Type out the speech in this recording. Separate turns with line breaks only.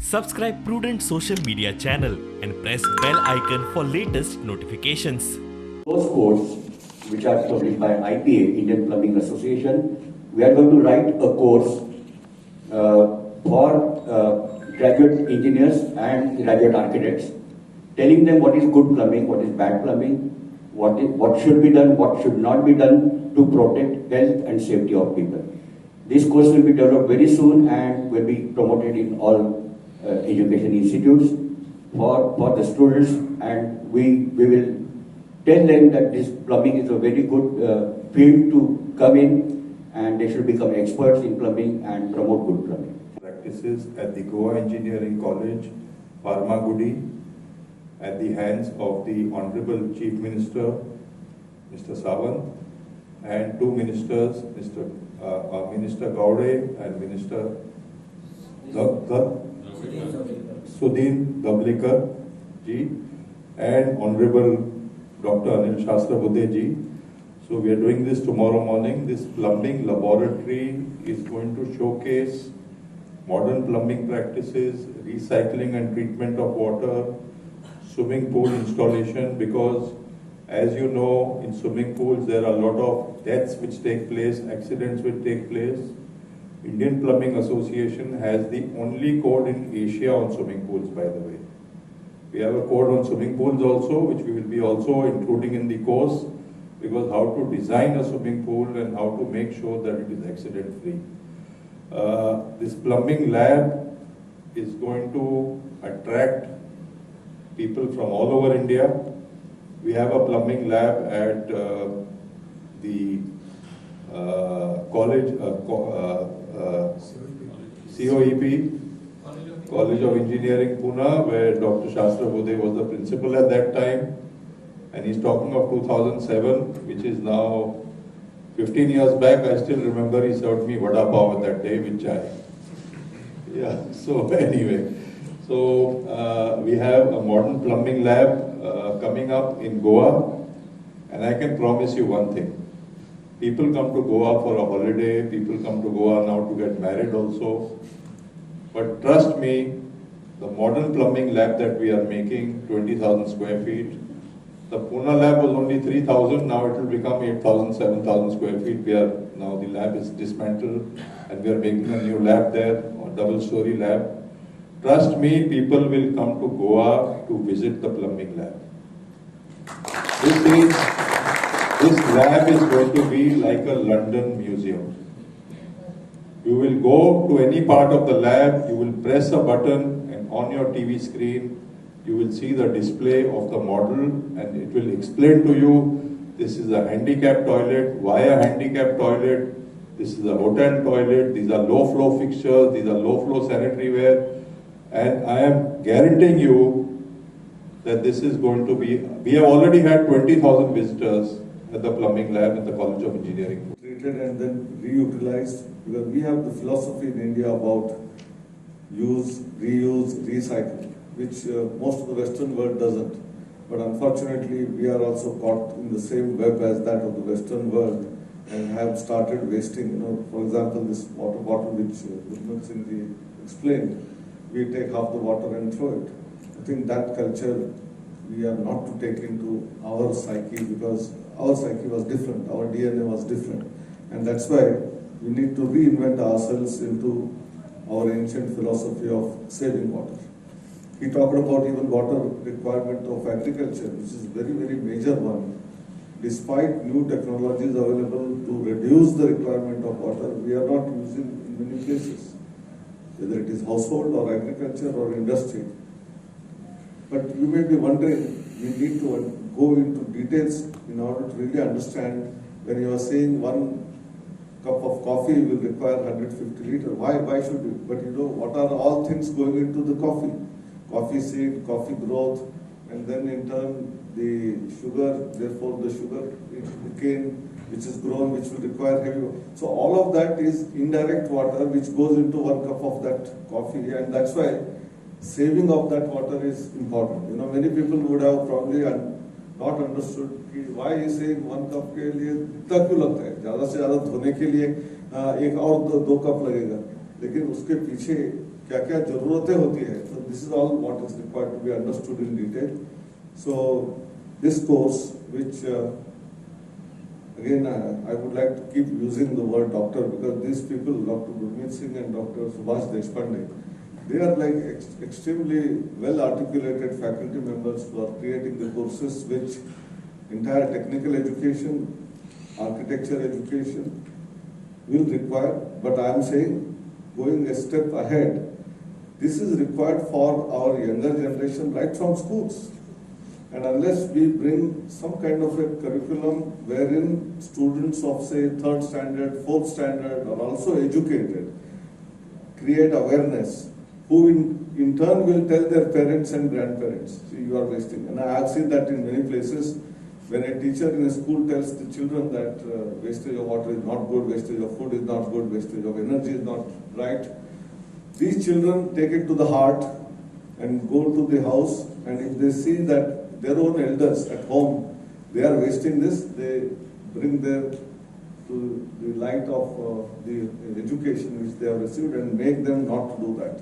Subscribe Prudent social media channel and press bell icon for latest notifications.
Those codes which are published by IPA, Indian Plumbing Association, we are going to write a course for graduate engineers and graduate architects, telling them what is good plumbing, what is bad plumbing, what should be done, what should not be done to protect health and safety of people. This course will be developed very soon and will be promoted in all education institutes for the students, and we will tell them that this plumbing is a very good field to come in, and they should become experts in plumbing and promote good plumbing.
Practices at the Goa Engineering College, Parmagudi, at the hands of the Honorable Chief Minister, Mr. Sawant, and two ministers, Minister Gaude and Minister Sudhin Dablikar ji, and Honorable Dr. Anil Shastra ji. So we are doing this tomorrow morning. This plumbing laboratory is going to showcase modern plumbing practices, recycling and treatment of water, swimming pool installation, because as you know, in swimming pools there are a lot of deaths which take place, accidents which take place. Indian Plumbing Association has the only code in Asia on swimming pools, by the way. We have a code on swimming pools also, which we will be also including in the course, because how to design a swimming pool and how to make sure that it is accident free. This plumbing lab is going to attract people from all over India. We have a plumbing lab at the college, COEP, College of Engineering, Pune, where Dr. Shastra Bude was the principal at that time. And he's talking of 2007, which is now 15 years back. I still remember he served me vada pav that day with chai. Yeah, so anyway. So we have a modern plumbing lab coming up in Goa. And I can promise you one thing. People come to Goa for a holiday. People come to Goa now to get married also. But trust me, the modern plumbing lab that we are making, 20,000 square feet, the Pune lab was only 3,000, now it will become 8,000, 7,000 square feet. Now the lab is dismantled and we are making a new lab there, a double-story lab. Trust me, people will come to Goa to visit the plumbing lab. This lab is going to be like a London museum. You will go to any part of the lab, you will press a button, and on your TV screen, you will see the display of the model, and it will explain to you, this is a handicapped toilet, why a handicapped toilet, this is a hotel toilet, these are low flow fixtures, these are low flow sanitary ware, and I am guaranteeing you that this is going to be, we have already had 20,000 visitors at the plumbing lab in the College of Engineering.
Treated and then reutilized, because we have the philosophy in India about use, reuse, recycle, which most of the Western world doesn't. But unfortunately, we are also caught in the same web as that of the Western world and have started wasting. For example, this water bottle which Gurmeet Singh explained, we take half the water and throw it. I think that culture we are not to take into our psyche, because our psyche was different, our DNA was different. And that's why we need to reinvent ourselves into our ancient philosophy of saving water. He talked about even water requirement of agriculture, which is very, very major one. Despite new technologies available to reduce the requirement of water, we are not using in many places, whether it is household or agriculture or industry. But you may be wondering, we need to go into details in order to really understand. When you are saying 1 cup of coffee will require 150 liters, why should we? But what are all things going into the coffee? Coffee seed, coffee growth, and then in turn the sugar, therefore the sugar cane which is grown, which will require heavy water. So all of that is indirect water which goes into 1 cup of that coffee, and that's why saving of that water is important. Many people would have probably not understood why he is saying 1 cup के लिए इतना क्यों लगता है, ज़्यादा से ज़्यादा धोने के लिए 1 और 2 कप लगेगा, लेकिन उसके पीछे क्या क्या जरूरतें होती है. So this is all what is required to be understood in detail. So this course, which again I would like to keep using the word doctor, because these people, Dr. Gurmeet Singh and Dr. Subhash Deshpande, they are like extremely well articulated faculty members who are creating the courses which entire technical education, architecture education will require. But I am saying, going a step ahead, this is required for our younger generation right from schools. And unless we bring some kind of a curriculum wherein students of say 3rd standard, 4th standard are also educated, create awareness, who in turn will tell their parents and grandparents, see, you are wasting. And I have seen that in many places. When a teacher in a school tells the children that wastage of water is not good, wastage of food is not good, wastage of energy is not right, these children take it to the heart and go to the house, and if they see that their own elders at home, they are wasting this, they bring their to the light of the education which they have received and make them not to do that.